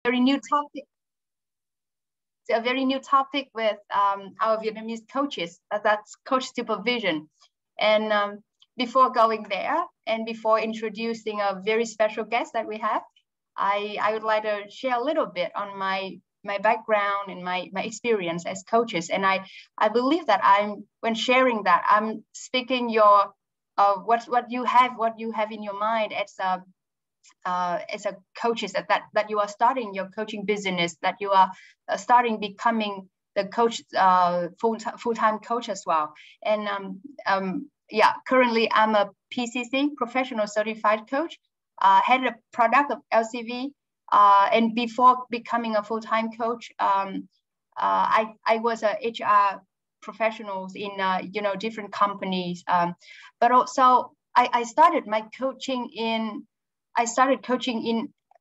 very new topic. It's a very new topic with our Vietnamese coaches. That's Coach Supervision. And before going there, and before introducing a very special guest that we have, I would like to share a little bit on my background and my experience as coaches. And I believe that when sharing that, I'm speaking your what you have in your mind as a coaches that you are starting your coaching business, that you are starting becoming the coach, full-time coach as well. And yeah, currently I'm a PCC, professional certified coach, had a product of LCV, and before becoming a full-time coach, I was a HR professionals in different companies, but also I started my coaching in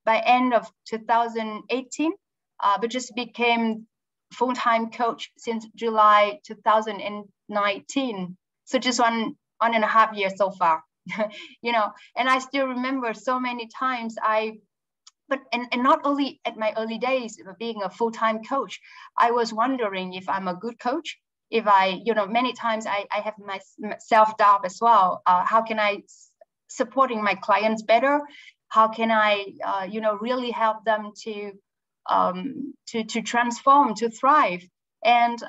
by end of 2018, but just became full-time coach since July 2019. So just one and a half years so far, and I still remember so many times and not only at my early days of being a full-time coach, I was wondering if I'm a good coach. If many times I have my self-doubt as well. How can I supporting my clients better? How can I, really help them to transform, to thrive? And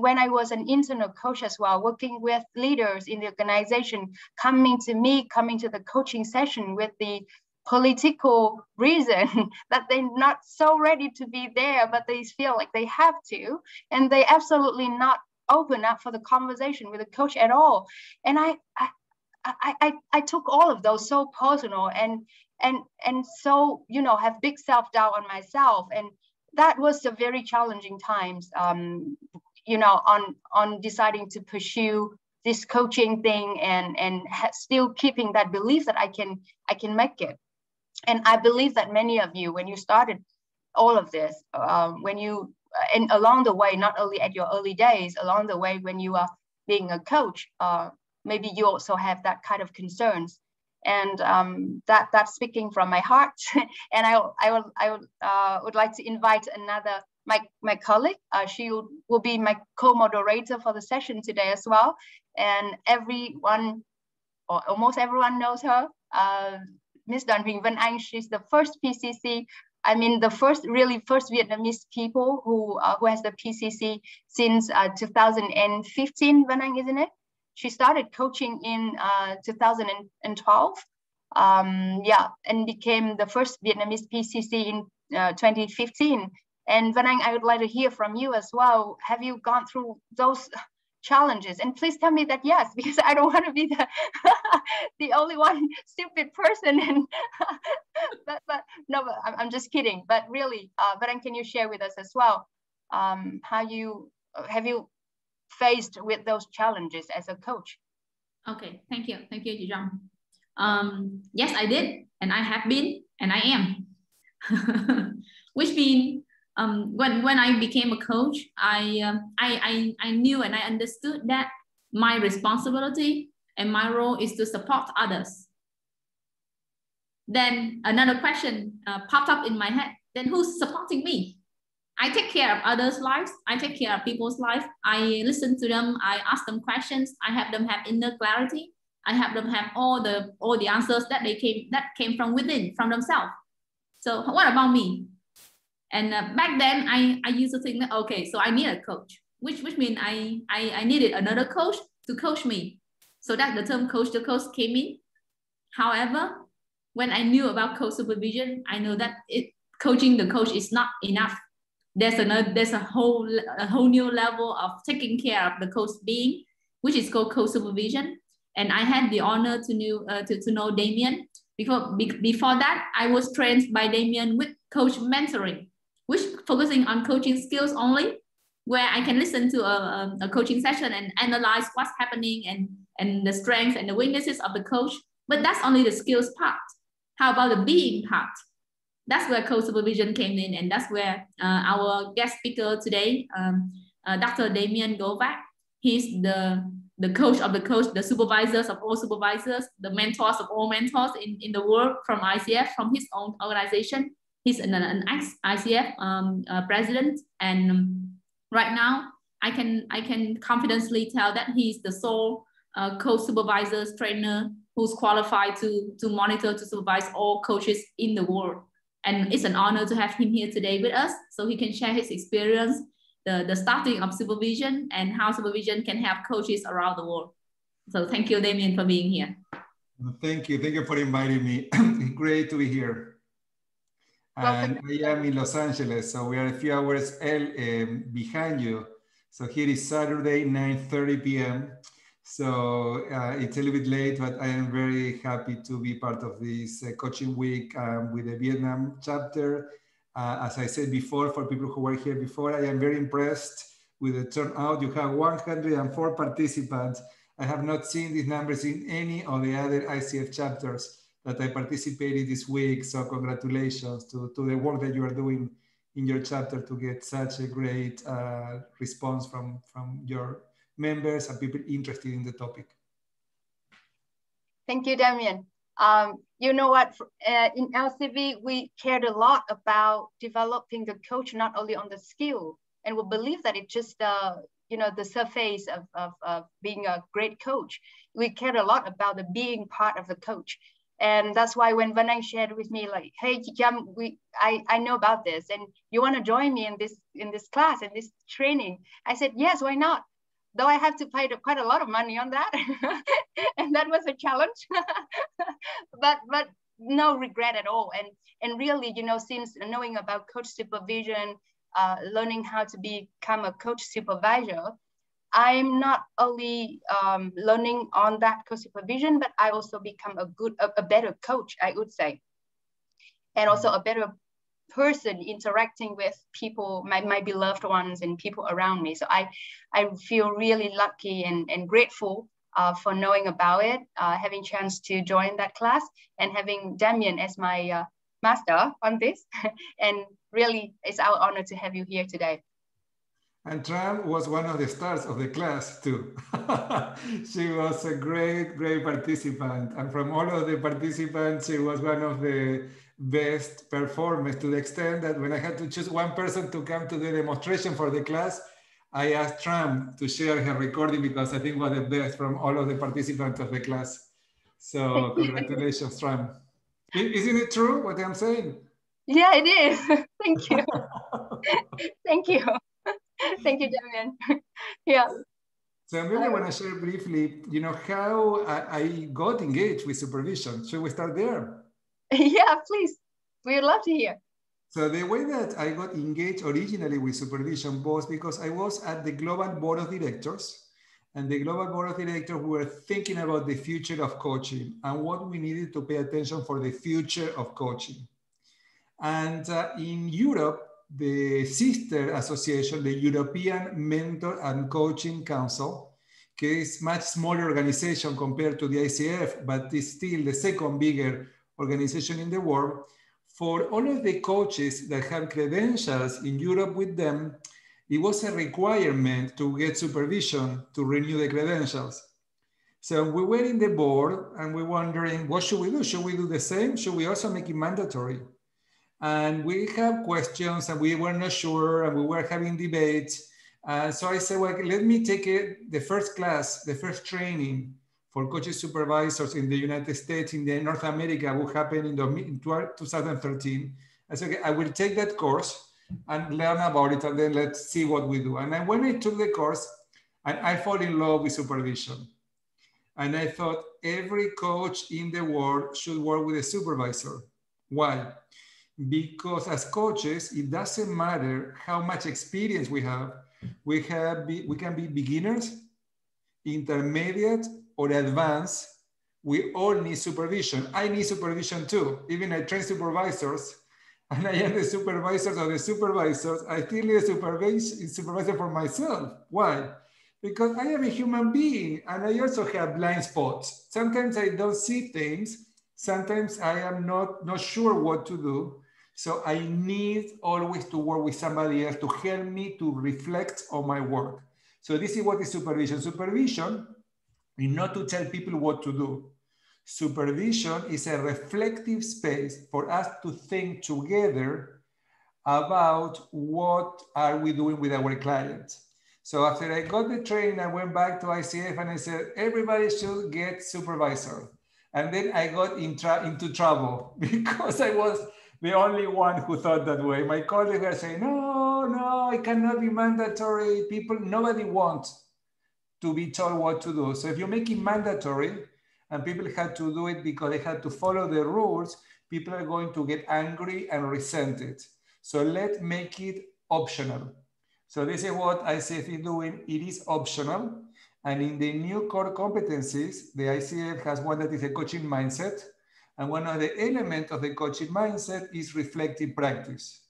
when I was an internal coach as well, working with leaders in the organization, coming to the coaching session with the political reason that they're not so ready to be there, but they feel like they have to, and they absolutely not open up for the conversation with the coach at all. And I took all of those so personal and so have big self-doubt on myself, and that was a very challenging times on deciding to pursue this coaching thing and still keeping that belief that I can make it. And I believe that many of you, when you started all of this, and along the way, not only at your early days, along the way when you are being a coach, maybe you also have that kind of concerns. And that's speaking from my heart. And I would like to invite another my colleague. She will be my co-moderator for the session today as well. And everyone, or almost everyone, knows her. Miss Đoàn Huỳnh Vân Anh. She's the first PCC. I mean, the first Vietnamese people who has the PCC since 2015. Vân Anh, isn't it? She started coaching in 2012. And became the first Vietnamese PCC in 2015. And Vân Anh, I would like to hear from you as well. Have you gone through those challenges? And please tell me that yes, because I don't want to be the only one stupid person. And but no, but I'm just kidding. But really, Vân Anh, can you share with us as well how you have you faced with those challenges as a coach? Okay, thank you, chị Rong. Yes, I did, and I have been, and I am. Which means when I became a coach, I knew and I understood that my responsibility and my role is to support others. Then another question popped up in my head. Then who's supporting me? I take care of others' lives. I take care of people's life. I listen to them. I ask them questions. I have them have inner clarity. I have them have all the answers that came from within, from themselves. So what about me? And back then, I used to think that, okay, so I need a coach, which means I needed another coach to coach me. So that the term coach to coach came in. However, when I knew about co-supervision, I know that coaching the coach is not enough. There's a whole new level of taking care of the coach being, which is called co-supervision. And I had the honor to know Damien. Before that, I was trained by Damien with coach mentoring, which focusing on coaching skills only, where I can listen to a coaching session and analyze what's happening and the strengths and the weaknesses of the coach. But that's only the skills part. How about the being part? That's where co-supervision came in, and that's where our guest speaker today, Dr. Damien Govak, he's the coach of the coach, the supervisors of all supervisors, the mentors of all mentors in the world from ICF, from his own organization. He's an ex-ICF president, and right now I can confidently tell that he's the sole co-supervisor trainer who's qualified to monitor, to supervise all coaches in the world. And it's an honor to have him here today with us, so he can share his experience, the starting of supervision, and how supervision can help coaches around the world. So thank you, Damien, for being here. Thank you for inviting me. Great to be here. And I am in Los Angeles, so we are a few hours behind you. So here is Saturday, 9:30 p.m. So it's a little bit late, but I am very happy to be part of this coaching week with the Vietnam chapter. As I said before, for people who were here before, I am very impressed with the turnout. You have 104 participants. I have not seen these numbers in any of the other ICF chapters that I participated this week. So congratulations to the work that you are doing in your chapter to get such a great response from your members and people interested in the topic. Thank you, Damien. You know what, in LCV, we cared a lot about developing the coach, not only on the skill, and we believe that it's just the surface of being a great coach. We cared a lot about the being part of the coach. And that's why when Vanang shared with me, like, hey, Chăm, I know about this, and you want to join me in this class, in this training? I said, yes, why not? Though I have to pay quite a lot of money on that. And that was a challenge, but no regret at all. And really, since knowing about coach supervision, learning how to become a coach supervisor, I'm not only learning on that co-supervision, but I also become a better coach, I would say. And also a better person interacting with people, my beloved ones and people around me. So I feel really lucky and grateful for knowing about it, having chance to join that class, and having Damien as my master on this. And really, it's our honor to have you here today. And Tram was one of the stars of the class too. She was a great participant. And from all of the participants, she was one of the best performers, to the extent that when I had to choose one person to come to the demonstration for the class, I asked Tram to share her recording, because I think was the best from all of the participants of the class. So congratulations, Tram. Isn't it true what I'm saying? Yeah, it is. Thank you. Thank you. Thank you, Damien. Yeah. So I really want to share briefly, how I got engaged with supervision. Should we start there? Yeah, please. We'd love to hear. So the way that I got engaged originally with supervision was because I was at the Global Board of Directors, and the Global Board of Directors were thinking about the future of coaching and what we needed to pay attention for the future of coaching. And in Europe, the sister association, the European Mentor and Coaching Council, is a much smaller organization compared to the ICF, but is still the second bigger organization in the world. For all of the coaches that have credentials in Europe with them, it was a requirement to get supervision to renew the credentials. So we were in the board and we were wondering, what should we do? Should we do the same? Should we also make it mandatory? And we have questions and we were not sure, and we were having debates. So I said, well, let me take the first class, the first training for coaches supervisors in the United States, in North America, will happen in 2013. I said, okay, I will take that course and learn about it, and then let's see what we do. And then when I took the course, I fall in love with supervision. And I thought every coach in the world should work with a supervisor. Why? Because as coaches, it doesn't matter how much experience we have. We can be beginners, intermediate, or advanced. We all need supervision. I need supervision too. Even I train supervisors, and I am the supervisors of the supervisors. I still need a supervisor for myself. Why? Because I am a human being, and I also have blind spots. Sometimes I don't see things. Sometimes I am not sure what to do. So I need always to work with somebody else to help me to reflect on my work. So this is what is supervision. Supervision is not to tell people what to do. supervision is a reflective space for us to think together about what are we doing with our clients. So after I got the training, I went back to ICF and I said, everybody should get supervisor. And then I got into trouble because I was the only one who thought that way. My colleagues were saying, no, it cannot be mandatory. Nobody wants to be told what to do. So if you make it mandatory and people had to do it because they had to follow the rules, people are going to get angry and resent it. So let's make it optional. So this is what ICF is doing. It is optional. And in the new core competencies, the ICF has one that is a coaching mindset. And one of the elements of the coaching mindset is reflective practice.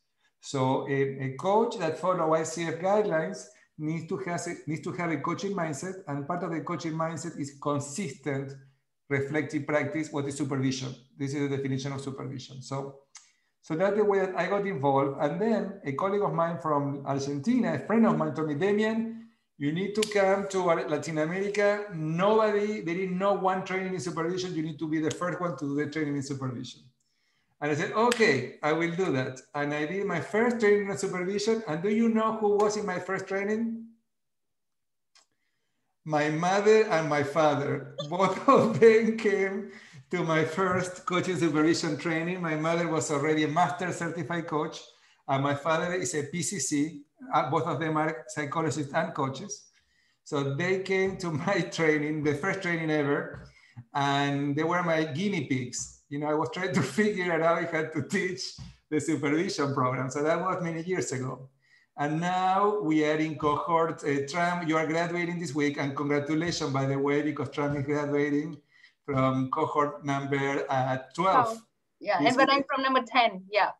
So a coach that follows ICF guidelines needs to have a coaching mindset. And part of the coaching mindset is consistent reflective practice. What is supervision? This is the definition of supervision. So that's the way that I got involved. And then a colleague of mine from Argentina, a friend of mine, told me, Damian, you need to come to Latin America. There is no one training in supervision. You need to be the first one to do the training in supervision. And I said, okay, I will do that. And I did my first training in supervision. And do you know who was in my first training? My mother and my father. Both of them came to my first coaching supervision training. My mother was already a master certified coach, and my father is a PCC. Both of them are psychologists and coaches. So they came to my training, the first training ever, and they were my guinea pigs. You know, I was trying to figure out how to teach the supervision program. So that was many years ago. And now we are in cohort. Tram, you are graduating this week, and congratulations, by the way, because Tram is graduating from cohort number 12. Oh, yeah, and Banan from number 10, yeah.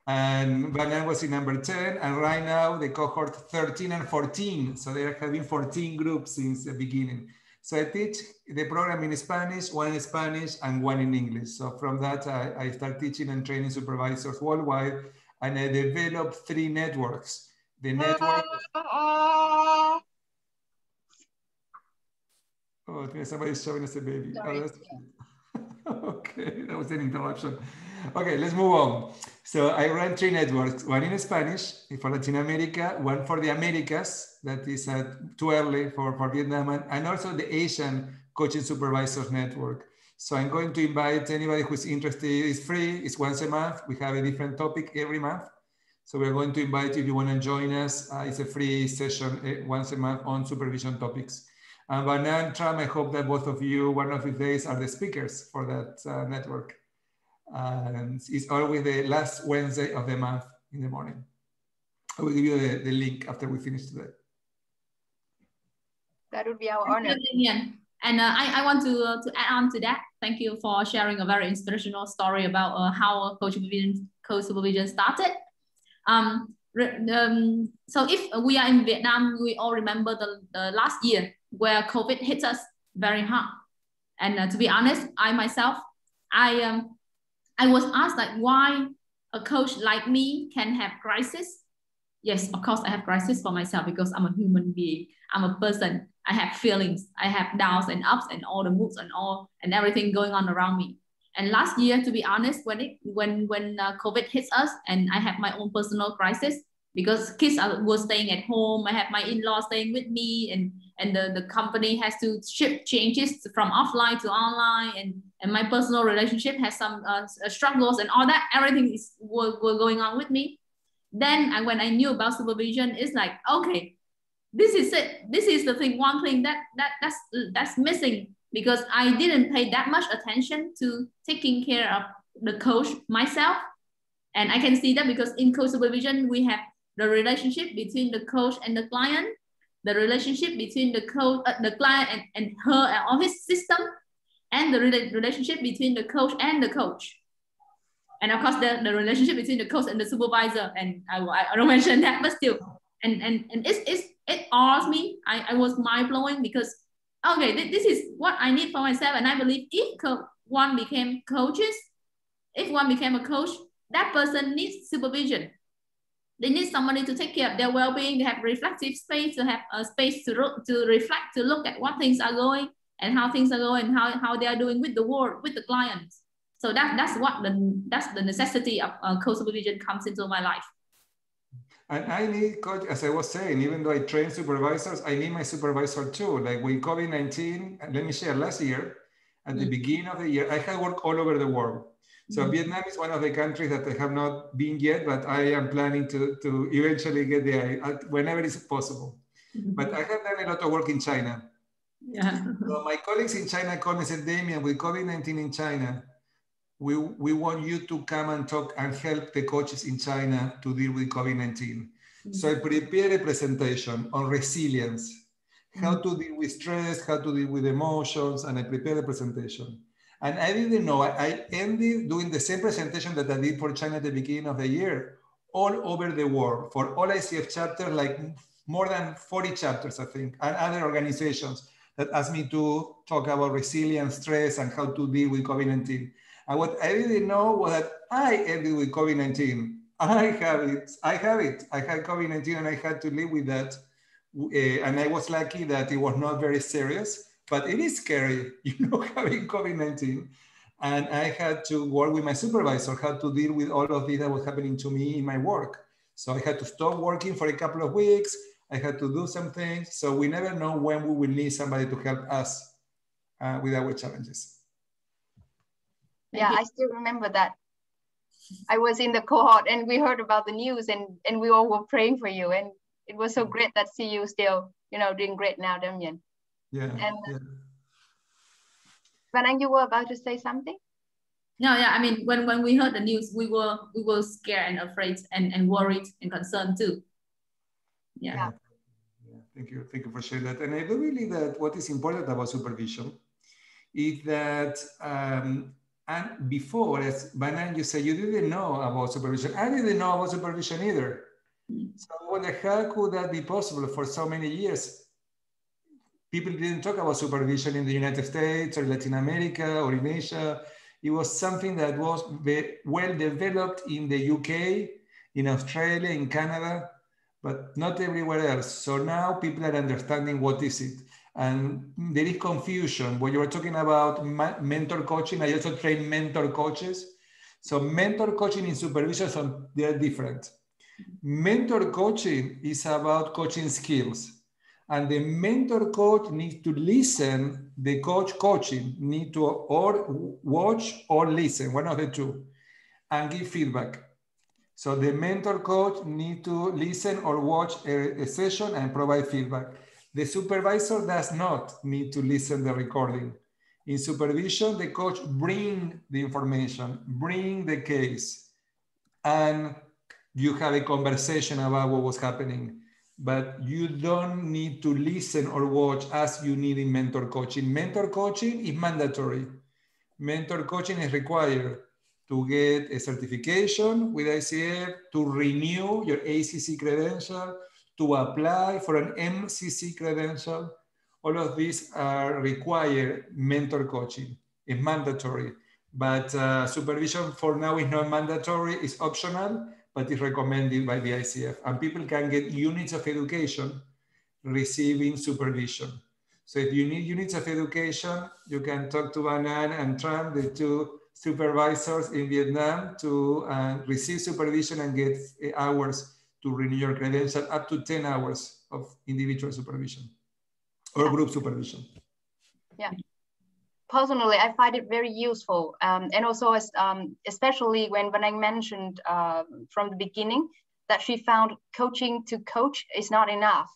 And Banan was in number 10, and right now the cohort 13 and 14. So they are having 14 groups since the beginning. So I teach the program in Spanish, one in Spanish and one in English. So from that, I start teaching and training supervisors worldwide, and I developed 3 networks. The network. Oh, somebody's showing us a baby. Oh, that's cute. Okay, that was an interruption. Okay, let's move on. So I run 3 networks, one in Spanish for Latin America, one for the Americas, that is too early for Vietnam, and also the Asian Coaching Supervisors Network. So I'm going to invite anybody who's interested. It's free, it's once a month. We have a different topic every month. So we're going to invite you if you want to join us. It's a free session once a month on supervision topics. And Banan, Tram, I hope that both of you, one of these days, are the speakers for that network. And it's always the last Wednesday of the month in the morning. I will give you the link after we finish today. That would be our honor. And I want to add on to that. Thank you for sharing a very inspirational story about how Co-Supervision started. So if we are in Vietnam, we all remember the last year where COVID hit us very hard. And to be honest, I myself, I was asked like why a coach like me can have crisis. Yes, of course I have crisis for myself because I'm a human being. I'm a person. I have feelings. I have downs and ups and all the moods and everything going on around me. And last year, to be honest, when COVID hits us, and I have my own personal crisis because kids were staying at home. I have my in-laws staying with me, and the company has to shift changes from offline to online, and my personal relationship has some struggles and all that. Everything were going on with me. Then when I knew about supervision, it's like, okay, this is it. This is the thing. One thing that's missing. Because I didn't pay that much attention to taking care of the coach myself. And I can see that because in Co-Supervision, we have the relationship between the coach and the client, the relationship between the coach, the client and her or his system, and the relationship between the coach and the coach. And of course, the relationship between the coach and the supervisor. And I don't mention that, but still. And it awes me. I was mind-blowing because okay, this is what I need for myself. And I believe if one became coaches, if one became a coach, that person needs supervision. They need somebody to take care of their well-being. They have reflective space, to have a space to reflect, to look at what things are going. and how things are going, how they are doing with the work, with the clients. So that's the necessity of co-supervision comes into my life. And I need, coach, as I was saying, even though I train supervisors, I need my supervisor too. Like with COVID-19, let me share, last year, at the beginning of the year, I had worked all over the world. So Vietnam is one of the countries that I have not been yet, but I am planning to eventually get there whenever it's possible. But I have done a lot of work in China. Yeah. So my colleagues in China called me and said, Damien, with COVID-19 in China, we want you to come and talk and help the coaches in China to deal with COVID-19. So I prepared a presentation on resilience, how to deal with stress, how to deal with emotions, and I prepared a presentation. And I didn't know, I ended doing the same presentation that I did for China at the beginning of the year, all over the world, for all ICF chapters, like more than 40 chapters, I think, and other organizations that asked me to talk about resilience, stress, and how to deal with COVID-19. And what I didn't know was that I ended with COVID-19. I have it. I had COVID-19 and I had to live with that. And I was lucky that it was not very serious, but it is scary, having COVID-19. And I had to work with my supervisor, how to deal with all of this that was happening to me in my work. So I had to stop working for a couple of weeks. I had to do some things. So we never know when we will need somebody to help us with our challenges. Yeah, I still remember that. I was in the cohort and we heard about the news and we all were praying for you. And it was so great that see you still, doing great now, Damien. Yeah. And Van, you were about to say something? No, yeah, I mean, when we heard the news, we were scared and afraid and worried and concerned too. Yeah. Thank you for sharing that. And I do believe that what is important about supervision is that, and before, as Banan, you said, you didn't know about supervision. I didn't know about supervision either. So I wonder, how could that be possible for so many years? People didn't talk about supervision in the United States or Latin America or in Asia. It was something that was well developed in the UK, in Australia, in Canada, but not everywhere else. So now people are understanding what is it. And there is confusion. When you were talking about mentor coaching, I also train mentor coaches. So mentor coaching and supervision, they are different. Mentor coaching is about coaching skills. And the mentor coach needs to listen, the coach coaching need to or watch or listen, one of the two, and give feedback. So the mentor coach needs to listen or watch a session and provide feedback. The supervisor does not need to listen to the recording. In supervision, the coach brings the information, bring the case, and you have a conversation about what was happening. But you don't need to listen or watch as you need in mentor coaching. Mentor coaching is mandatory. Mentor coaching is required to get a certification with ICF, to renew your ACC credential, to apply for an MCC credential. All of these are required mentor coaching. It's mandatory. But supervision for now is not mandatory, it's optional, but it's recommended by the ICF. And people can get units of education receiving supervision. So if you need units of education, you can talk to Banan and Tran, the two supervisors in Vietnam, to receive supervision and get hours to renew your credential, up to 10 hours of individual supervision or group supervision. Yeah. Personally, I find it very useful. And also, especially when I mentioned from the beginning that she found coaching to coach is not enough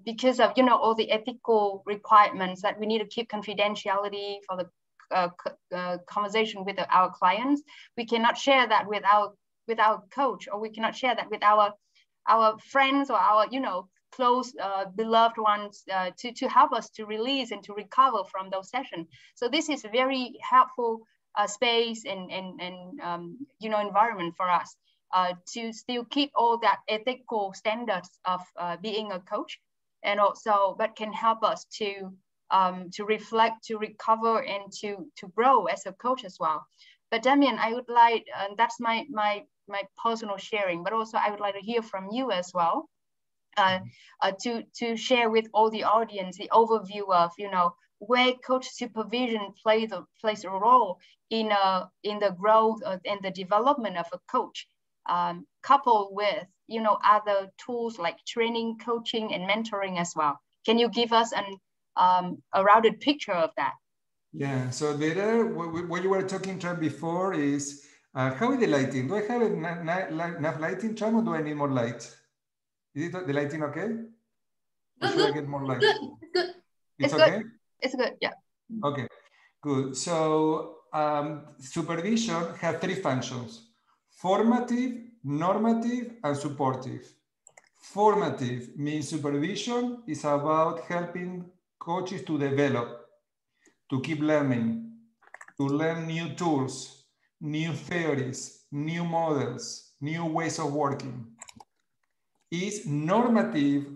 because of, all the ethical requirements that we need to keep confidentiality for the conversation with our clients. We cannot share that with our coach, or we cannot share that with our friends or our, close beloved ones to help us to release and to recover from those sessions. So this is a very helpful space and environment for us to still keep all that ethical standards of being a coach, and also but can help us to reflect, to recover, and to grow as a coach as well. But Damien, I would like, that's my personal sharing, but also I would like to hear from you as well. To share with all the audience the overview of where Coach Supervision plays a role in the growth and the development of a coach, coupled with, you know, other tools like training, coaching, and mentoring as well. Can you give us a rounded picture of that? Yeah, so there, what you were talking, Tram, before is, how is the lighting? Do I have enough lighting, Tram, or do I need more light? Is it the lighting okay? Or should I get more light? Good. It's good. Okay? It's good, yeah. Okay, good. So supervision has three functions: formative, normative, and supportive. Formative means supervision is about helping coaches to develop, to keep learning, to learn new tools, new theories, new models, new ways of working. Is normative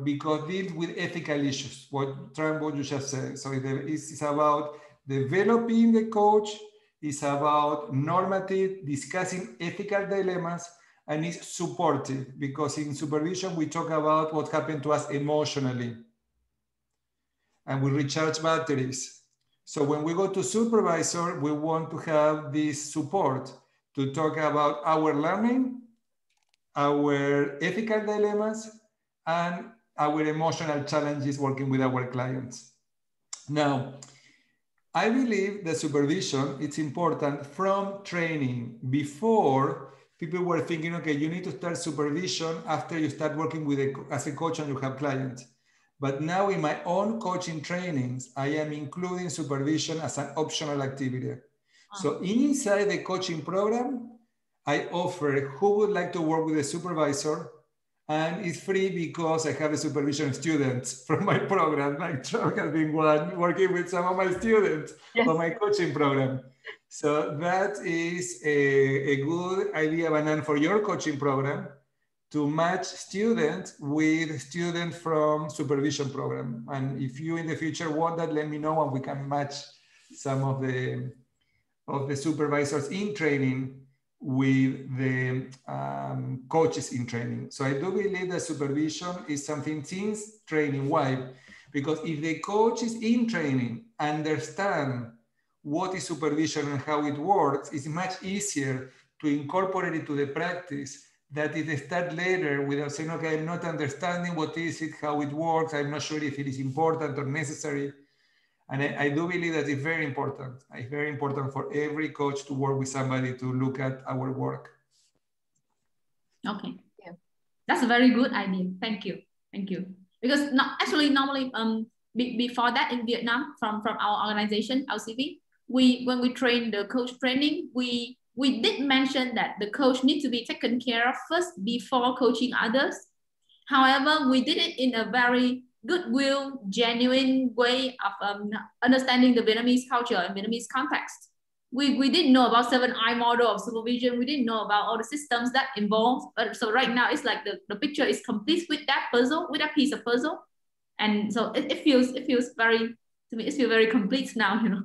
because it deals with ethical issues, what you just said. So it's about developing the coach, it's about normative, discussing ethical dilemmas, and it's supportive because in supervision we talk about what happened to us emotionally and we recharge batteries. So when we go to supervisor, we want to have this support to talk about our learning, our ethical dilemmas, and our emotional challenges working with our clients. Now, I believe that supervision, it's important from training. Before, people were thinking, okay, you need to start supervision after you start working with as a coach and you have clients. But now in my own coaching trainings, I am including supervision as an optional activity. So inside the coaching program, I offer who would like to work with a supervisor, and it's free because I have a supervision students from my program. Like Trump has been working with some of my students on my coaching program. So that is a good idea, Banan, for your coaching program, to match students with students from supervision program. And if you in the future want that, let me know and we can match some of the supervisors in training with the coaches in training. So I do believe that supervision is something since training. Why? Because if the coach is in training, understand what is supervision and how it works, it's much easier to incorporate it to the practice that if they start later without saying, okay, I'm not understanding what is it, how it works, I'm not sure if it is important or necessary. And I do believe that it's very important. It's very important for every coach to work with somebody to look at our work. Okay, yeah. That's a very good idea. Thank you. Thank you. Because actually, normally, before that in Vietnam, from our organization, LCV, when we train the coach training, we did mention that the coach needs to be taken care of first before coaching others. However, we did it in a very goodwill, genuine way of understanding the Vietnamese culture and Vietnamese context. We didn't know about 7I model of supervision. We didn't know about all the systems that involve. So right now, it's like the picture is complete with that puzzle, with that piece of puzzle. And so it feels very, to me, it feels very complete now, you know.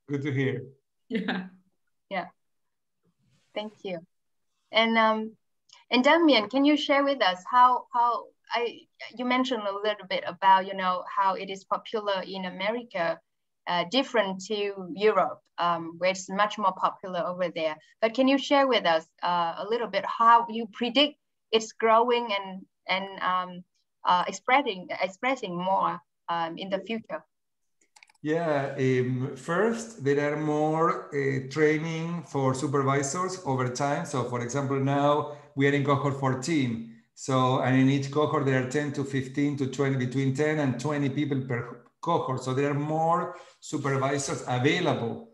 Good to hear. Yeah. Yeah. Thank you. And Damian, can you share with us how you mentioned a little bit about, you know, how it is popular in America, different to Europe, where it's much more popular over there. But can you share with us a little bit how you predict it's growing and expressing more in the future? Yeah, first, there are more training for supervisors over time. So for example, now we are in cohort 14. So, and in each cohort, there are 10 to 15 to 20, between 10 and 20 people per cohort. So there are more supervisors available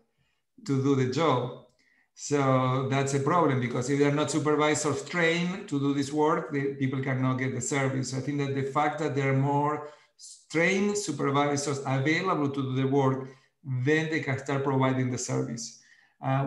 to do the job. So that's a problem because if they're not supervisors trained to do this work, the people cannot get the service. So I think that the fact that there are more trained supervisors available to do the work, then they can start providing the service.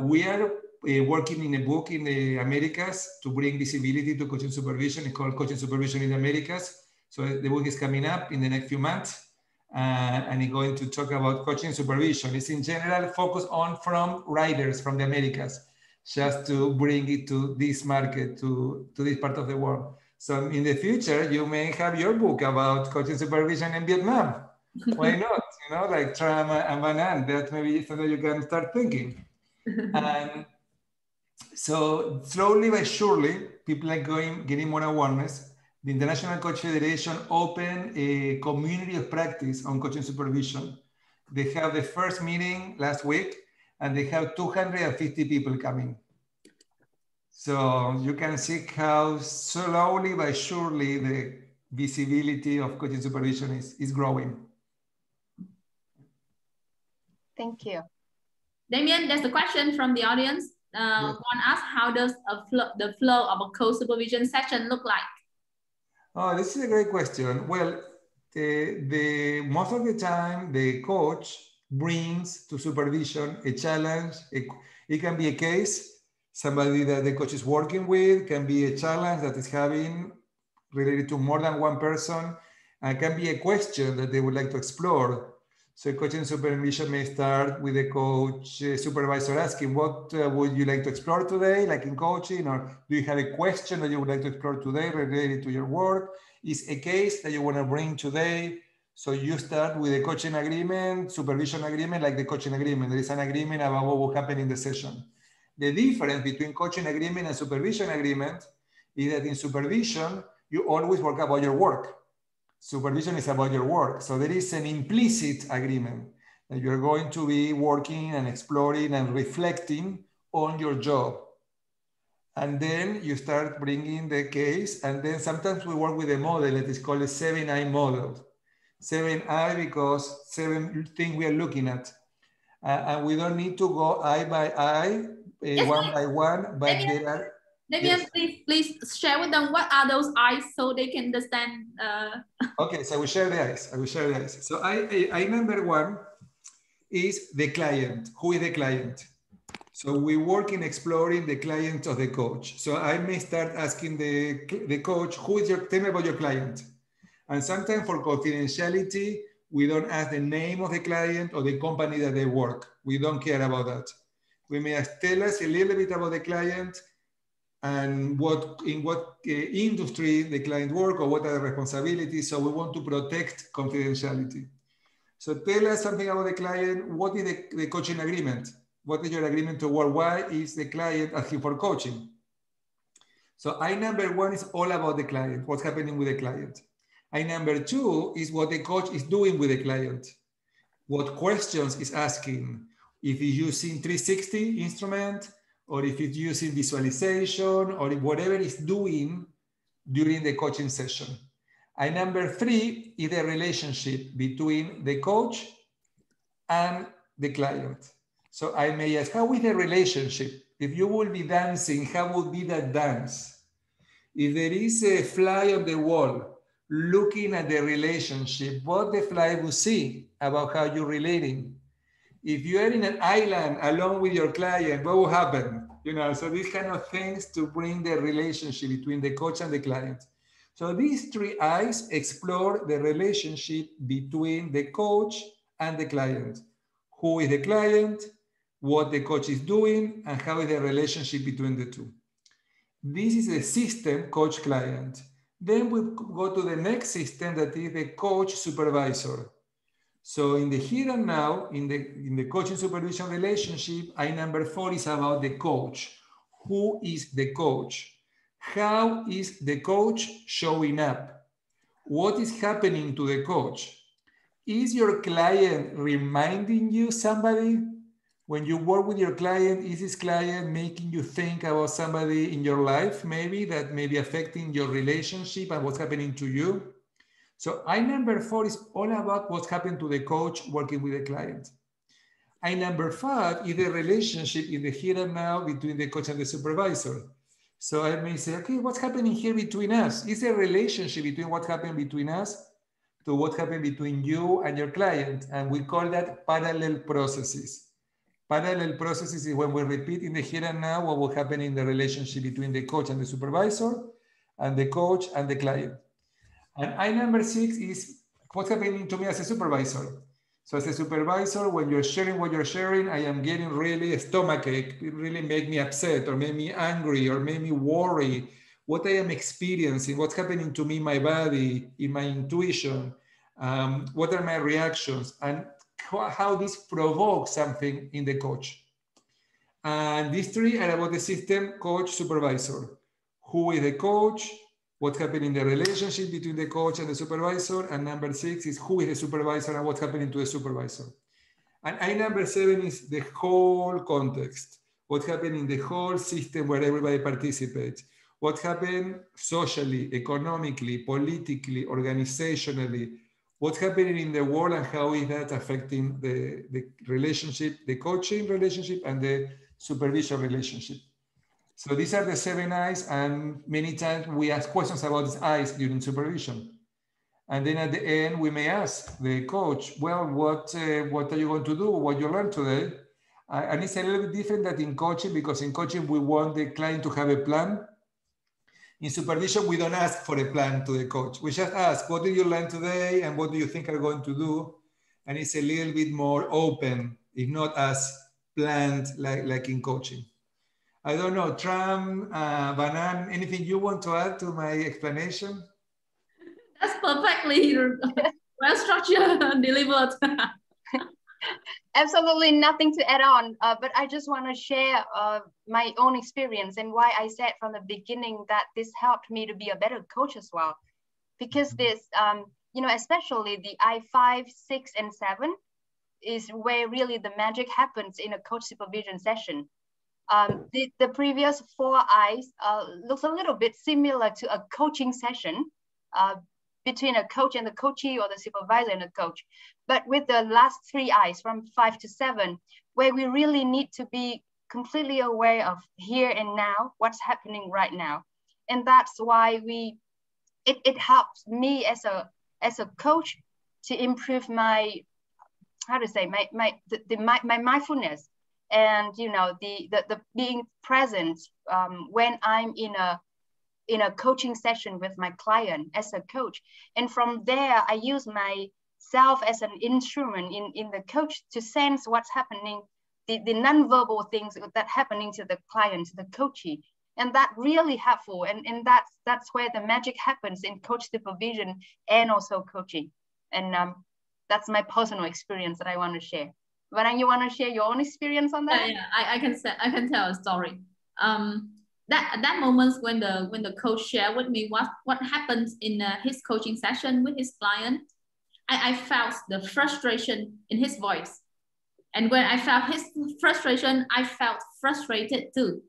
We are working in a book in the Americas to bring visibility to coaching supervision. It's called Coaching Supervision in the Americas. So the book is coming up in the next few months. And it's going to talk about coaching supervision. It's in general focused on from writers from the Americas, just to bring it to this market, to this part of the world. So in the future, you may have your book about coaching supervision in Vietnam Why not? You know, like trauma and banana, that maybe something you can start thinking. And so slowly but surely, people are getting more awareness. The International Coach Federation opened a community of practice on coaching supervision. They have the first meeting last week, and they have 250 people coming. So you can see how slowly but surely the visibility of coaching supervision is growing. Thank you. Damien, there's a question from the audience. Yes. One asks, how does the flow of a co-supervision session look like? Oh, this is a great question. Well, most of the time, the coach brings to supervision a challenge. It can be a case, somebody that the coach is working with, can be a challenge that is having related to more than one person, and can be a question that they would like to explore. So coaching supervision may start with a coach supervisor asking, what would you like to explore today, like in coaching, or do you have a question that you would like to explore today related to your work? Is a case that you want to bring today? So you start with a coaching agreement, supervision agreement, like the coaching agreement. There is an agreement about what will happen in the session. The difference between coaching agreement and supervision agreement is that in supervision, you always work about your work. Supervision is about your work. So there is an implicit agreement that you're going to be working and exploring and reflecting on your job. And then you start bringing the case. And then sometimes we work with a model that is called a 7I model. 7I because 7 things we are looking at. And we don't need to go eye by eye, yes, one by one, but there are... Damien, yes. please share with them what are those eyes so they can understand. Okay, so I will share the eyes. So I number one is the client. Who is the client? So we work in exploring the client of the coach. So I may start asking the coach, tell me about your client. And sometimes for confidentiality, we don't ask the name of the client or the company that they work. We don't care about that. We may tell us a little bit about the client, and in what industry the client work or what are the responsibilities. So we want to protect confidentiality. So tell us something about the client. What is the coaching agreement? What is your agreement to work? Why is the client asking for coaching? So I number one is all about the client, what's happening with the client. I number two is what the coach is doing with the client. What questions is asking. If he's using 360 instrument, or if it's using visualization, or whatever it's doing during the coaching session. And number three is the relationship between the coach and the client. So I may ask, how is the relationship? If you will be dancing, how would be that dance? If there is a fly on the wall, looking at the relationship, what the fly will see about how you're relating. If you are in an island alone with your client, what will happen? You know, so these kind of things to bring the relationship between the coach and the client. So these three eyes explore the relationship between the coach and the client. Who is the client, what the coach is doing, and how is the relationship between the two. This is a system, coach-client. Then we go to the next system that is the coach-supervisor. So in the here and now, in the coaching supervision relationship, I number 4 is about the coach. Who is the coach? How is the coach showing up? What is happening to the coach? Is your client reminding you somebody? When you work with your client, is this client making you think about somebody in your life, maybe that may be affecting your relationship and what's happening to you? So I number 4 is all about what's happened to the coach working with the client. I number 5 is the relationship in the here and now between the coach and the supervisor. So I may say, okay, what's happening here between us? Is there a relationship between what happened between us to what happened between you and your client? And we call that parallel processes. Parallel processes is when we repeat in the here and now what will happen in the relationship between the coach and the supervisor, and the coach and the client. And I number 6 is what's happening to me as a supervisor. So as a supervisor, when you're sharing what you're sharing, I am getting really a stomachache. It really make me upset or make me angry or make me worry what I am experiencing, what's happening to me in my body, in my intuition. What are my reactions? And how this provokes something in the coach. And these three are about the system, coach, supervisor. Who is the coach? What happened in the relationship between the coach and the supervisor? And number 6 is who is the supervisor and what's happening to the supervisor. And number 7 is the whole context. What happened in the whole system where everybody participates. What happened socially, economically, politically, organizationally. What's happening in the world and how is that affecting the relationship, the coaching relationship and the supervision relationship. So these are the 7 I's, and many times we ask questions about these I's during supervision. And then at the end, we may ask the coach, well, what are you going to do? What you learned today? And it's a little bit different than in coaching, because in coaching, we want the client to have a plan. In supervision, we don't ask for a plan to the coach. We just ask, what did you learn today? And what do you think are going to do? And it's a little bit more open. It's not as planned like in coaching. I don't know, Tram, Banan, anything you want to add to my explanation? That's perfectly well structured and delivered. Absolutely nothing to add on, but I just want to share my own experience and why I said from the beginning that this helped me to be a better coach as well. Because this, especially the I5, 6, and 7 is where really the magic happens in a coach supervision session. The previous 4 I's looks a little bit similar to a coaching session between a coach and the coachee, or the supervisor and the coach. But with the last 3 I's from 5 to 7, where we really need to be completely aware of here and now, what's happening right now. And that's why it helps me as a coach to improve my, my mindfulness, and the being present when I'm in a coaching session with my client as a coach. And from there, I use myself as an instrument in the coach to sense what's happening, the non-verbal things that happening to the client, to the coachee. And that really helpful. And that's where the magic happens in coach supervision and also coaching. And that's my personal experience that I want to share. But you want to share your own experience on that? Yeah, I can tell a story. That moments when the coach shared with me what happens in his coaching session with his client, I felt the frustration in his voice. And when I felt his frustration, I felt frustrated too.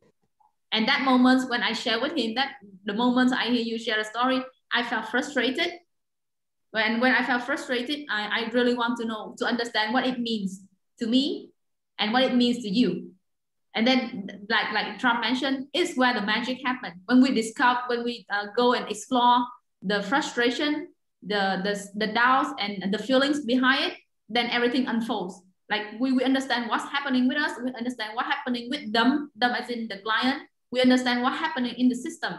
And that moment when I share with him, that the moment I hear you share a story, I felt frustrated. When I felt frustrated, I really want to understand what it means to me and what it means to you. And then, like Trump mentioned, is where the magic happens. When we go and explore the frustration, the doubts and the feelings behind it, then everything unfolds. Like we understand what's happening with us, we understand what's happening with them as in the client, we understand what's happening in the system.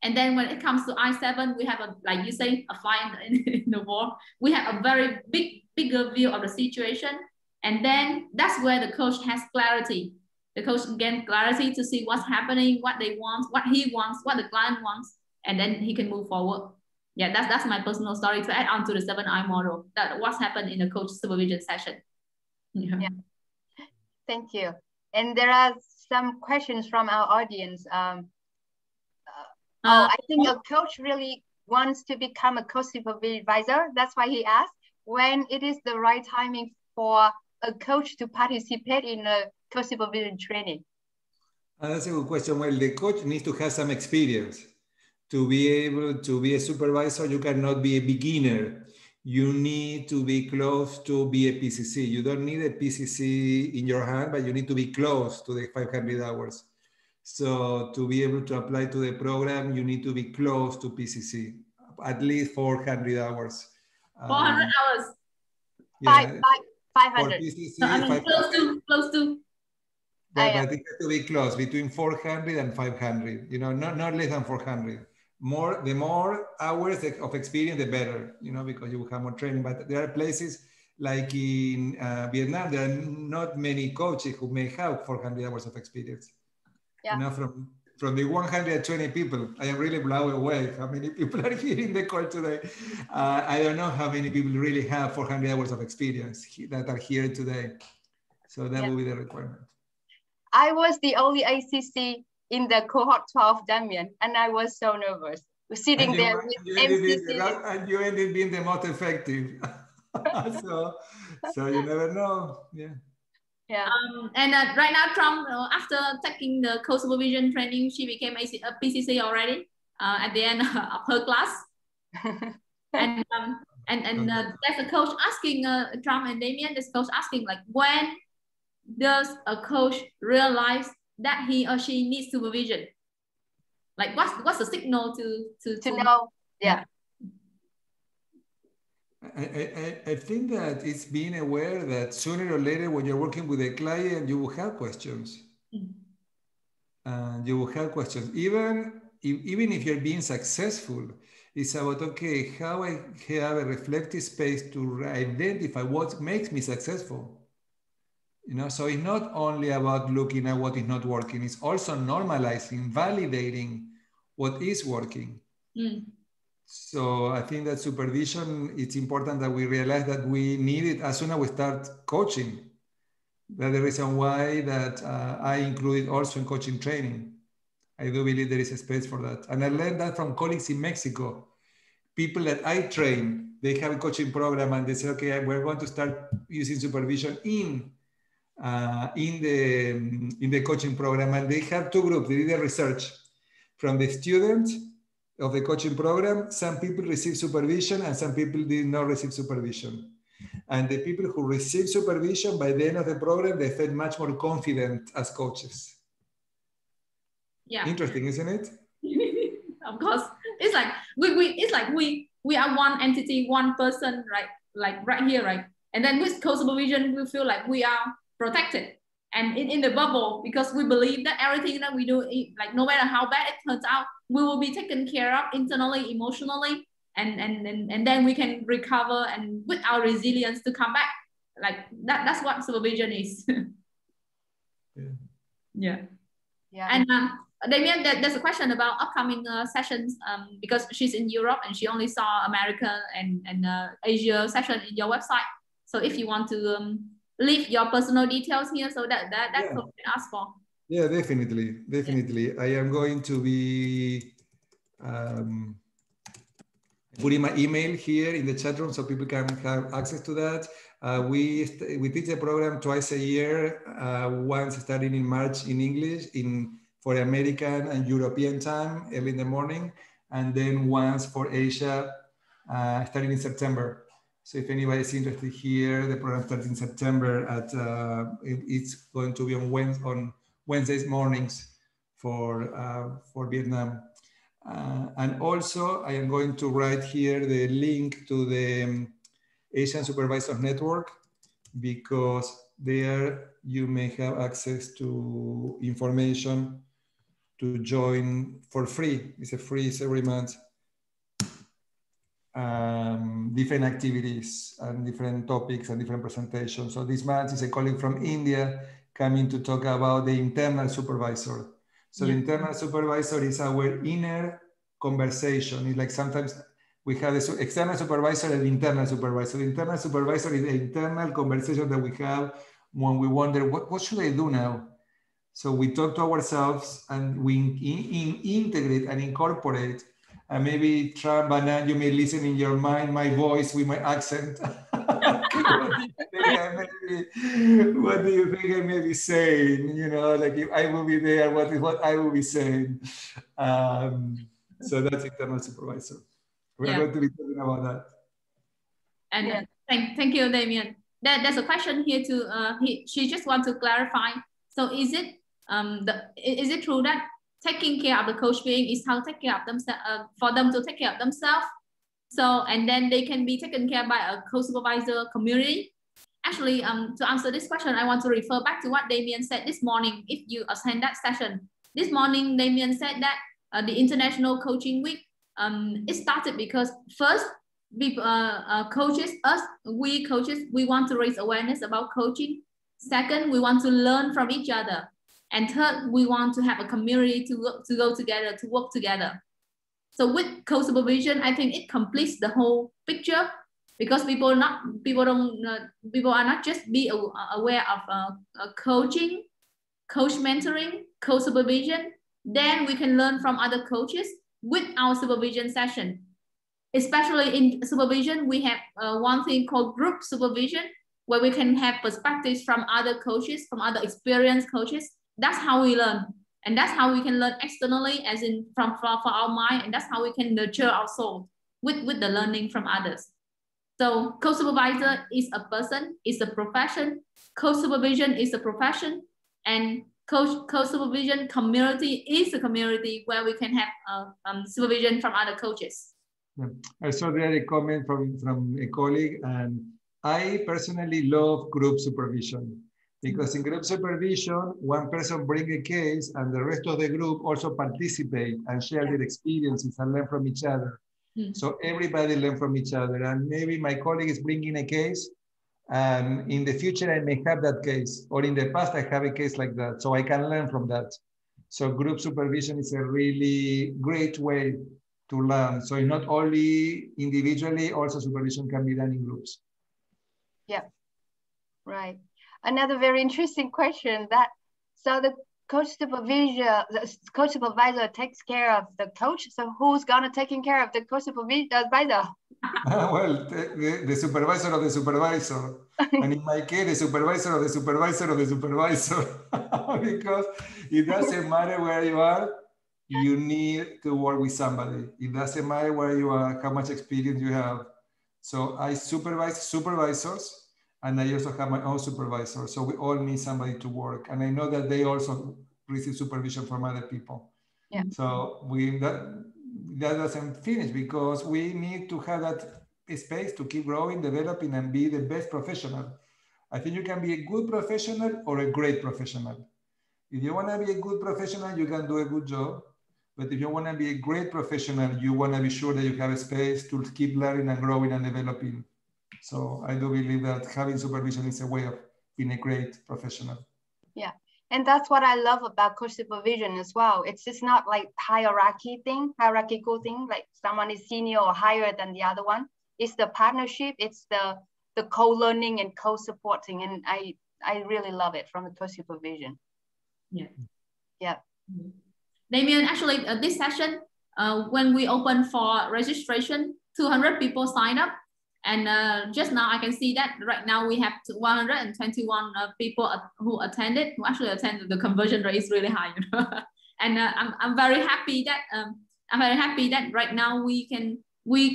And then when it comes to I7, we have like you say, a fly in the wall. We have a very bigger view of the situation. And then that's where the coach has clarity. The coach gains clarity to see what's happening, what they want, what he wants, what the client wants, and then he can move forward. Yeah, that's my personal story to add on to the 7I model. That what's happened in the coach supervision session. Yeah. Thank you. And there are some questions from our audience. I think a coach really wants to become a coach supervisor. That's why he asked when it is the right timing for a coach to participate in a coach supervision training. That's a good question. Well, the coach needs to have some experience. To be able to be a supervisor, you cannot be a beginner. You need to be close to be a PCC. You don't need a PCC in your hand, but you need to be close to the 500 hours. So to be able to apply to the program, you need to be close to PCC, at least 400 hours. 400 hours. Yeah. 500. PCC, so, I mean, close to. But it has to be close, between 400 and 500, not less than 400. The more hours of experience, the better, because you will have more training. But there are places like in Vietnam, there are not many coaches who may have 400 hours of experience. Yeah. from the 120 people. I am really blown away how many people are here in the call today. I don't know how many people really have 400 hours of experience that are here today. So that will be the requirement. I was the only ACC in the cohort 12, Damien, and I was so nervous. We're sitting there with MCC. And you ended being the most effective. so you never know. Yeah. Yeah. And right now, Trump, after taking the Co-Supervision training, she became a PCC already at the end of her class. and there's a coach asking Trump and Damien, this coach asking, like, when does a coach realize that he or she needs supervision? Like, what's the signal to know? Yeah. I think that it's being aware that sooner or later, when you're working with a client, you will have questions. And you will have questions. Even if you're being successful, it's about, okay, how I have a reflective space to identify what makes me successful. You know, so it's not only about looking at what is not working, it's also normalizing, validating what is working. So I think that supervision, it's important that we realize that we need it as soon as we start coaching. That's the reason why that I include it also in coaching training. I do believe there is a space for that. And I learned that from colleagues in Mexico. People that I train, they have a coaching program and they say, okay, we're going to start using supervision in the coaching program. And they have two groups. They did the research from the students of the coaching program. Some people receive supervision and some people did not receive supervision. And the people who receive supervision, by the end of the program, they felt much more confident as coaches. Yeah. Interesting, isn't it? Of course. It's like we are one entity, one person, right? Like right here, right? And then with co-supervision, we feel like we are protected and in the bubble, because we believe that everything that we do, like no matter how bad it turns out, we will be taken care of internally, emotionally, and then we can recover and with our resilience to come back. Like that's what supervision is. Yeah. And Damien, there's a question about upcoming sessions because she's in Europe and she only saw America and Asia session in your website. So if you want to leave your personal details here, so that's what we ask for. Yeah, definitely. I am going to be putting my email here in the chat room so people can have access to that. We teach the program twice a year, once starting in March in English for American and European time, early in the morning, and then once for Asia, starting in September. So if anybody is interested here, the program starts in September it's going to be on Wednesdays mornings for Vietnam. And also I am going to write here the link to the Asian Supervisors Network, because there you may have access to information to join for free. It's every month. Different activities and different topics and different presentations. So this month is a colleague from India coming to talk about the internal supervisor. So the internal supervisor is our inner conversation. It's like sometimes we have the external supervisor and the internal supervisor. The internal supervisor is the internal conversation that we have when we wonder, what should I do now? So we talk to ourselves and we integrate and incorporate. And maybe Trump and Ann, you may listen in your mind, my voice with my accent. What do you think I may be saying? You know, like if I will be there, what I will be saying. So that's internal supervisor. We're going to be talking about that. And thank you, Damien. There's a question here too. She just wants to clarify. So is it true that taking care of the coach being is how to take care of themselves, for them to take care of themselves? So, and then they can be taken care by a co-supervisor community. Actually, to answer this question, I want to refer back to what Damien said this morning. If you attend that session, this morning, Damien said that the International Coaching Week, it started because first, coaches, we coaches, we want to raise awareness about coaching. Second, we want to learn from each other. And third, we want to have a community to go together, to work together. So with co-supervision, I think it completes the whole picture, because people are not just be aware of coaching, coach mentoring, co-supervision. Then we can learn from other coaches with our supervision session. Especially in supervision, we have one thing called group supervision, where we can have perspectives from other coaches, from other experienced coaches. That's how we learn. And that's how we can learn externally, as in for our mind. And that's how we can nurture our soul with the learning from others. So co-supervisor is a person, is a profession. Co-supervision is a profession. And co-supervision community is a community where we can have supervision from other coaches. Yeah. I saw there a comment from a colleague, and I personally love group supervision, because in group supervision, one person brings a case and the rest of the group also participate and share their experiences and learn from each other. So everybody learn from each other. And maybe my colleague is bringing a case, and in the future I may have that case, or in the past I have a case like that, so I can learn from that. So group supervision is a really great way to learn. So not only individually, also supervision can be done in groups. Yeah, right. Another very interesting question, so the coach supervisor takes care of the coach. So who's gonna taking care of the coach supervisor? Well, the supervisor of the supervisor. And in my case, the supervisor of the supervisor of the supervisor. Because it doesn't matter where you are, you need to work with somebody. It doesn't matter where you are, how much experience you have. So I supervise supervisors, and I also have my own supervisor. So we all need somebody to work. And I know that they also receive supervision from other people. Yeah. So that doesn't finish, because we need to have that space to keep growing, developing, and be the best professional. I think you can be a good professional or a great professional. If you want to be a good professional, you can do a good job. But if you want to be a great professional, you want to be sure that you have a space to keep learning and growing and developing. So I do believe that having supervision is a way of being a great professional. Yeah. And that's what I love about coach supervision as well. It's just not like hierarchical thing, like someone is senior or higher than the other one. It's the partnership, it's the co-learning and co-supporting. And I really love it from the coach supervision. Yeah. Yeah. Damien, actually, this session, when we open for registration, 200 people sign up. And just now I can see that right now we have 121 people who attended, who actually attended. The conversion rate is really high, you know? And I'm very happy that right now we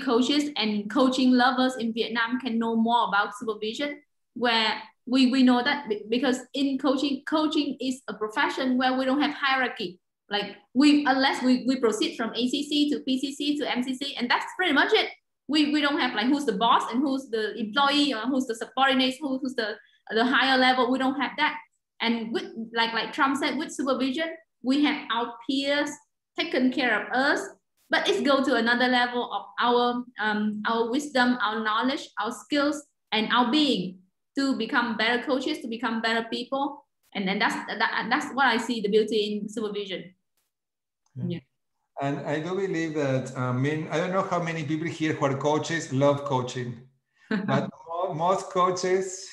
coaches and coaching lovers in Vietnam can know more about supervision, where we know that because in coaching is a profession where we don't have hierarchy. Like unless we proceed from ACC to PCC to MCC, and that's pretty much it. We don't have like who's the boss and who's the employee or who's the subordinate, who's the higher level. We don't have that. And with like Trump said, with supervision, we have our peers taking care of us, but it's go to another level of our wisdom, our knowledge, our skills, and our being to become better coaches, to become better people. And then that's what I see the beauty in supervision. Yeah. And I do believe that, I don't know how many people here who are coaches love coaching, but most coaches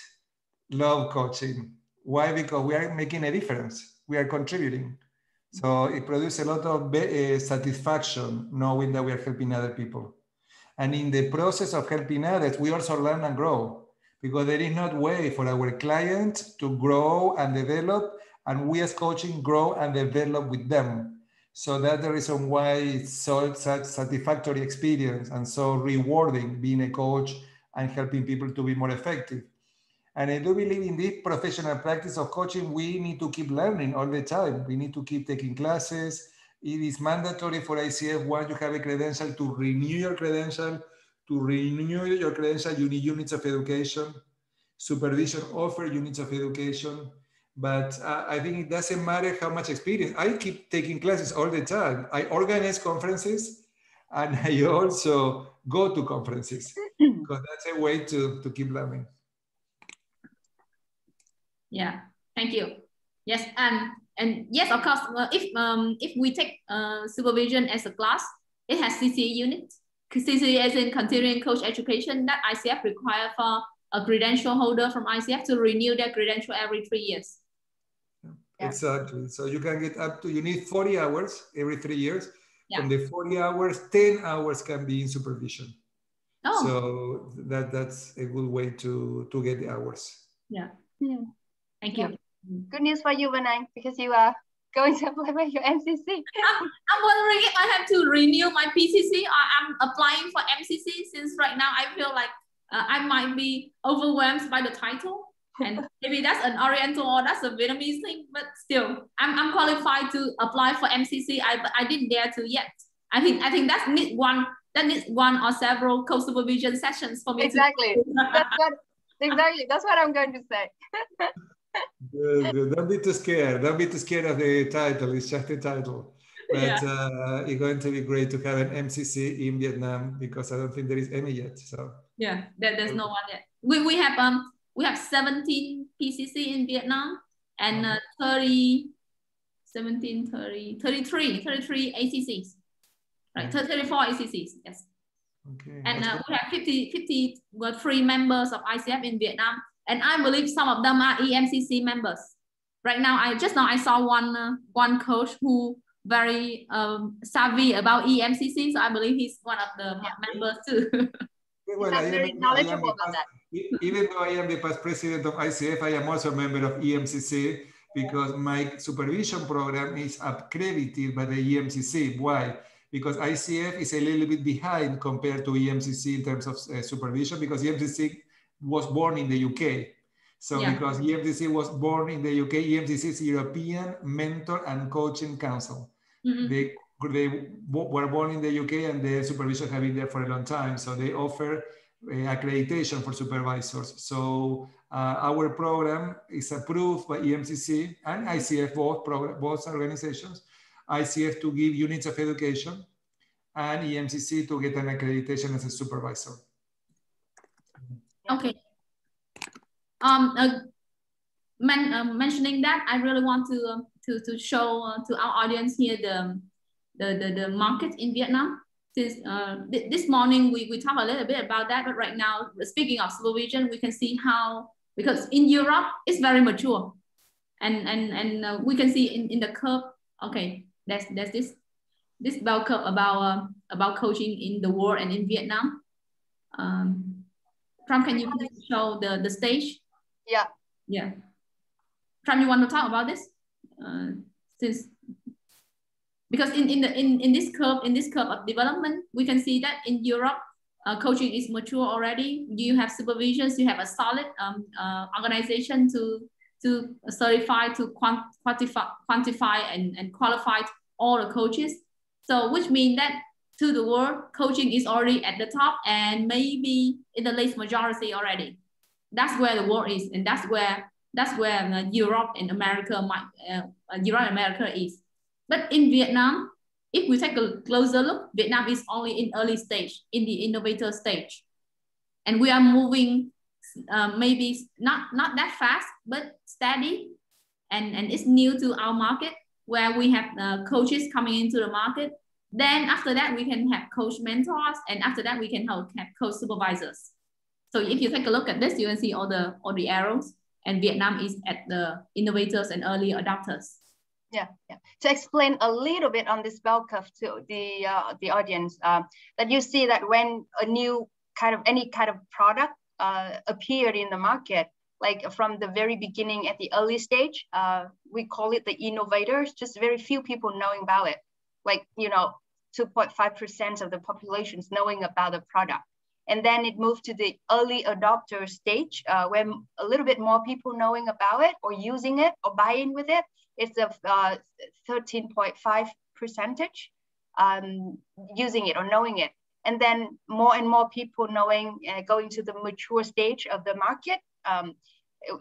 love coaching. Why? Because we are making a difference. We are contributing. So it produces a lot of satisfaction knowing that we are helping other people. And in the process of helping others, we also learn and grow, because there is no way for our client to grow and develop, and we as coaching grow and develop with them. So that's the reason why it's such satisfactory experience and so rewarding being a coach and helping people to be more effective. And I do believe in this professional practice of coaching, we need to keep learning all the time. We need to keep taking classes. It is mandatory for ICF, once you have a credential, to renew your credential. To renew your credential, you need units of education. Supervision offers units of education. But I think it doesn't matter how much experience. I keep taking classes all the time. I organize conferences, and I also go to conferences, because that's a way to keep learning. Yeah, thank you. Yes, and And yes, of course, if we take supervision as a class, it has CCA unit. CCA as in continuing coach education that ICF require for a credential holder from ICF to renew their credential every 3 years. Yeah. Exactly. So you can get up to, you need 40 hours every 3 years. Yeah. From the 40 hours, 10 hours can be in supervision. Oh. So that's a good way to get the hours. Yeah. Yeah. Thank you. Good news for you, Vanang, because you are going to apply for your MCC. I'm wondering if I have to renew my PCC or I'm applying for MCC, since right now I feel like I might be overwhelmed by the title. And maybe that's an Oriental or that's a Vietnamese thing, but still, I'm qualified to apply for MCC. I didn't dare to yet. I think that needs one or several co-supervision sessions for me. Exactly. That's what I'm going to say. Good. Don't be too scared. Don't be too scared of the title. It's just a title. But yeah. It's going to be great to have an MCC in Vietnam, because I don't think there is any yet. So yeah, there's no one yet. We have 17 PCC in Vietnam and 33 ACCs. Right, 34 ACCs, yes. Okay. And we have 53 members of ICF in Vietnam, and I believe some of them are EMCC members. Right now, I saw one coach who very savvy about EMCC, so I believe he's one of the members too. Well, I'm very knowledgeable about that. Even though I am the past president of ICF, I am also a member of EMCC, because my supervision program is accredited by the EMCC. Why? Because ICF is a little bit behind compared to EMCC in terms of supervision, because EMCC was born in the UK. So because EMCC was born in the UK, EMCC is European Mentor and Coaching Council. Mm-hmm. They were born in the UK, and the supervision have been there for a long time. So they offer accreditation for supervisors. So our program is approved by EMCC and ICF, both organizations. ICF to give units of education, and EMCC to get an accreditation as a supervisor. Okay. Mentioning that, I really want to show to our audience here the market in Vietnam. Since this morning we talked a little bit about that, but right now, speaking of supervision, we can see how, because in Europe it's very mature, and we can see in the curve. Okay, there's this bell curve about coaching in the world and in Vietnam. Trump, can you please show the stage? Yeah. Trump, you want to talk about this? Because in this curve of development, we can see that in Europe, coaching is mature already. You have supervisions, you have a solid organization to certify, to quantify and qualify all the coaches. So which means that to the world, coaching is already at the top and maybe in the late majority already. That's where the world is, and that's where Europe and America is. But in Vietnam, if we take a closer look, Vietnam is only in early stage, in the innovator stage, and we are moving maybe not that fast, but steady, and it's new to our market, where we have coaches coming into the market. Then after that, we can have coach mentors, and after that, we can have coach supervisors. So if you take a look at this, you can see all the arrows, and Vietnam is at the innovators and early adopters. Yeah. To explain a little bit on this bell curve to the audience, that you see that when a new any kind of product appeared in the market, like from the very beginning at the early stage, we call it the innovators, just very few people knowing about it. Like, 2.5% of the population is knowing about the product. And then it moved to the early adopter stage, where a little bit more people knowing about it or using it or buying with it. It's a 13.5% using it or knowing it. And then more and more people knowing, going to the mature stage of the market,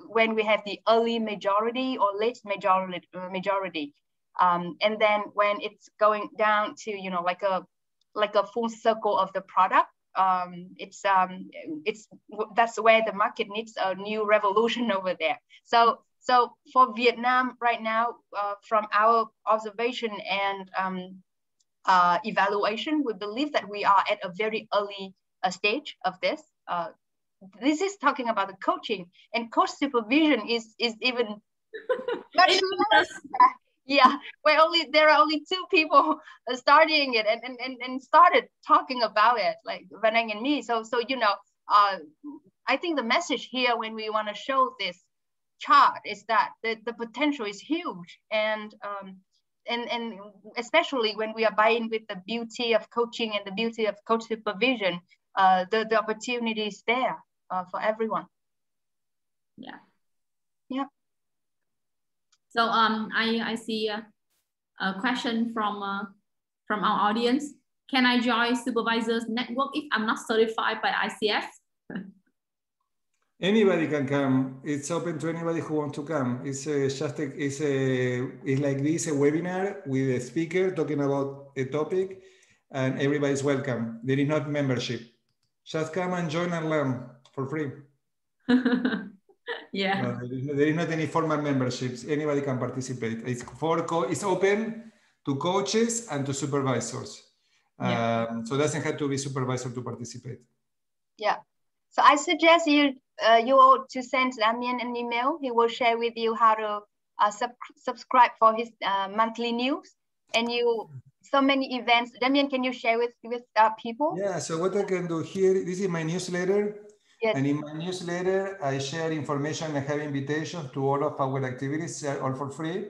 when we have the early majority or late majority. And then when it's going down to, like a full circle of the product, that's where the market needs a new revolution over there. So So for Vietnam right now, from our observation and evaluation, we believe that we are at a very early stage of this. This is talking about the coaching, and coach supervision is even much more. Yeah, there are only 2 people starting it and started talking about it, like Van Anh and me. So you know, I think the message here when we want to show this chart is that the potential is huge, and especially when we are buying with the beauty of coaching and the beauty of coach supervision, the opportunity is there for everyone. Yeah. Yeah. So I see a question from our audience. Can I join supervisors network if I'm not certified by ICF? Anybody can come. It's open to anybody who wants to come. It's like this, a webinar with a speaker talking about a topic, and everybody's welcome. There is not membership. Just come and join and learn for free. Yeah. No, there is not any formal memberships. Anybody can participate. It's open to coaches and to supervisors. Yeah. So it doesn't have to be supervisor to participate. Yeah. So I suggest you all to send Damien an email. He will share with you how to subscribe for his monthly news. And so many events. Damien, can you share with people? Yeah. So what I can do here, this is my newsletter. Yes. And in my newsletter, I share information and have invitations to all of our activities, all for free,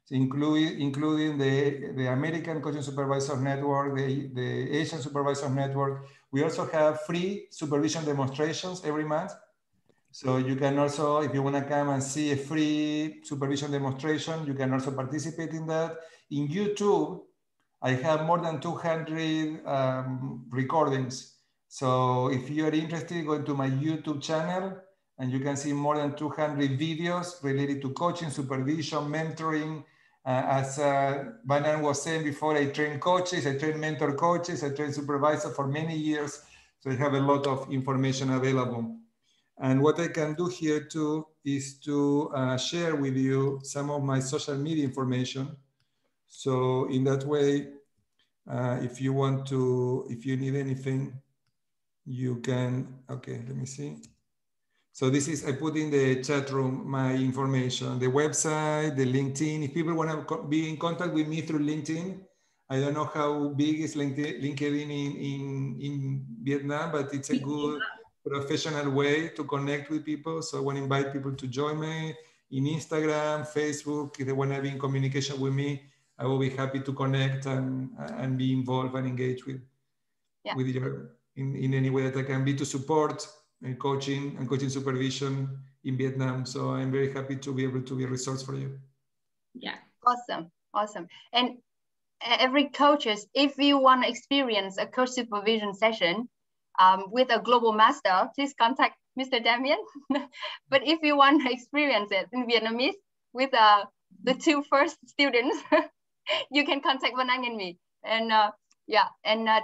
including the American Coaching Supervisors Network, the Asian Supervisors Network. We also have free supervision demonstrations every month. So you can also, if you want to come and see a free supervision demonstration, you can also participate in that. In YouTube, I have more than 200 recordings. So if you are interested, go to my YouTube channel and you can see more than 200 videos related to coaching, supervision, mentoring. As Van Anh was saying before, I train coaches, I train mentor coaches, I train supervisors for many years. So I have a lot of information available. And what I can do here too is to share with you some of my social media information. So in that way, if you need anything, you can, okay, let me see. So this is, I put in the chat room my information, the website, the LinkedIn. If people want to be in contact with me through LinkedIn, I don't know how big is LinkedIn in Vietnam, but it's a good professional way to connect with people. So I want to invite people to join me in Instagram, Facebook. If they want to be in communication with me, I will be happy to connect and be involved and engage with you in any way that I can be to support coaching and coaching supervision in Vietnam. So I'm very happy to be able to be a resource for you. Yeah. Awesome. Awesome. And every coaches, if you want to experience a coach supervision session with a global master, please contact Mr. Damien. But if you want to experience it in Vietnamese with the 2 first students, you can contact Van Anh and me. And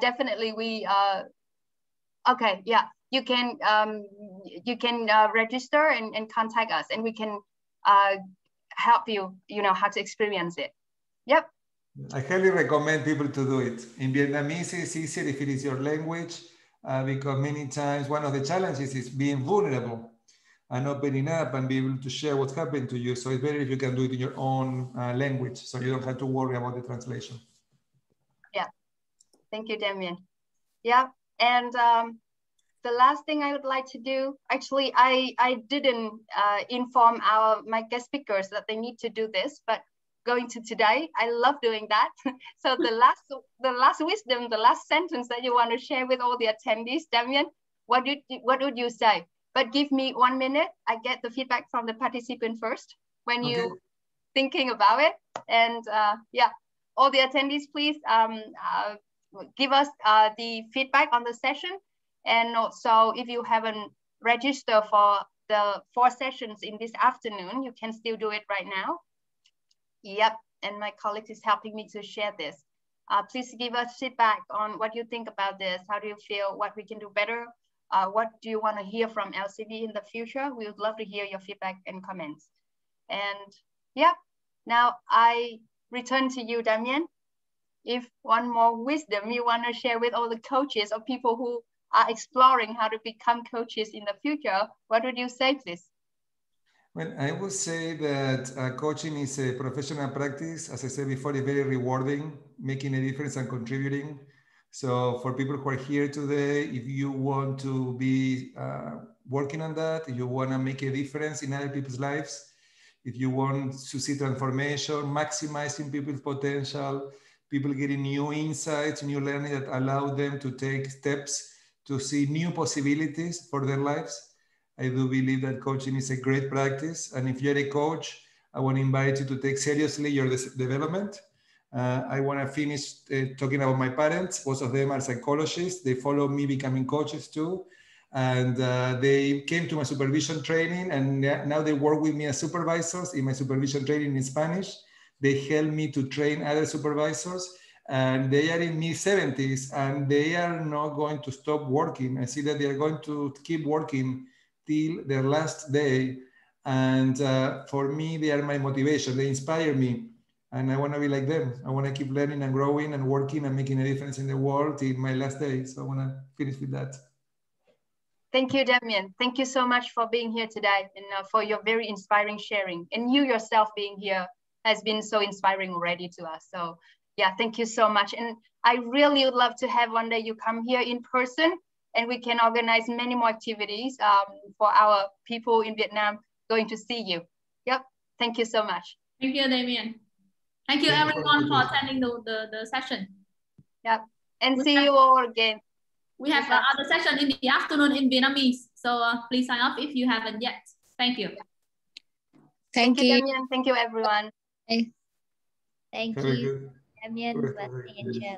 definitely we okay, yeah, you can register and contact us, and we can help you, how to experience it. Yep. I highly recommend people to do it. In Vietnamese, it's easier if it is your language, because many times one of the challenges is being vulnerable and opening up and be able to share what's happened to you. So it's better if you can do it in your own language, so you don't have to worry about the translation. Yeah. Thank you, Damien. Yeah. And the last thing I would like to do, actually, I didn't inform my guest speakers that they need to do this, but going to today, I love doing that. So the last wisdom, the last sentence that you want to share with all the attendees, Damien, what would you say? But give me 1 minute. I get the feedback from the participant first when you thinking about it. And yeah, all the attendees, please give us the feedback on the session. And also, if you haven't registered for the 4 sessions in this afternoon, you can still do it right now. Yep, and my colleague is helping me to share this. Please give us feedback on what you think about this. How do you feel? What we can do better? What do you want to hear from LCV in the future? We would love to hear your feedback and comments. And yeah, now I return to you, Damien. If one more wisdom you want to share with all the coaches or people who are exploring how to become coaches in the future, what would you say, please? Well, I would say that coaching is a professional practice. As I said before, it's very rewarding, making a difference and contributing. So for people who are here today, if you want to be working on that, if you want to make a difference in other people's lives, if you want to see transformation, maximizing people's potential, people getting new insights, new learning that allow them to take steps to see new possibilities for their lives, I do believe that coaching is a great practice. And if you're a coach, I want to invite you to take seriously your development. I want to finish talking about my parents. Both of them are psychologists. They follow me becoming coaches too. And they came to my supervision training, and now they work with me as supervisors in my supervision training in Spanish. They help me to train other supervisors, and they are in mid-70s, and they are not going to stop working. I see that they are going to keep working till their last day. And for me, they are my motivation. They inspire me. And I want to be like them. I want to keep learning and growing and working and making a difference in the world till my last day. So I want to finish with that. Thank you, Damien. Thank you so much for being here today and for your very inspiring sharing. And you yourself being here has been so inspiring already to us. So yeah, thank you so much. And I really would love to have one day you come here in person, and we can organize many more activities for our people in Vietnam going to see you. Yep. Thank you so much. Thank you, Damien. Thank you everyone for attending the session. Yep. And see you all again. We have another session in the afternoon in Vietnamese. So please sign up if you haven't yet. Thank you. Thank you, Damien. Thank you, everyone. Thank you, Damien, and Chăm.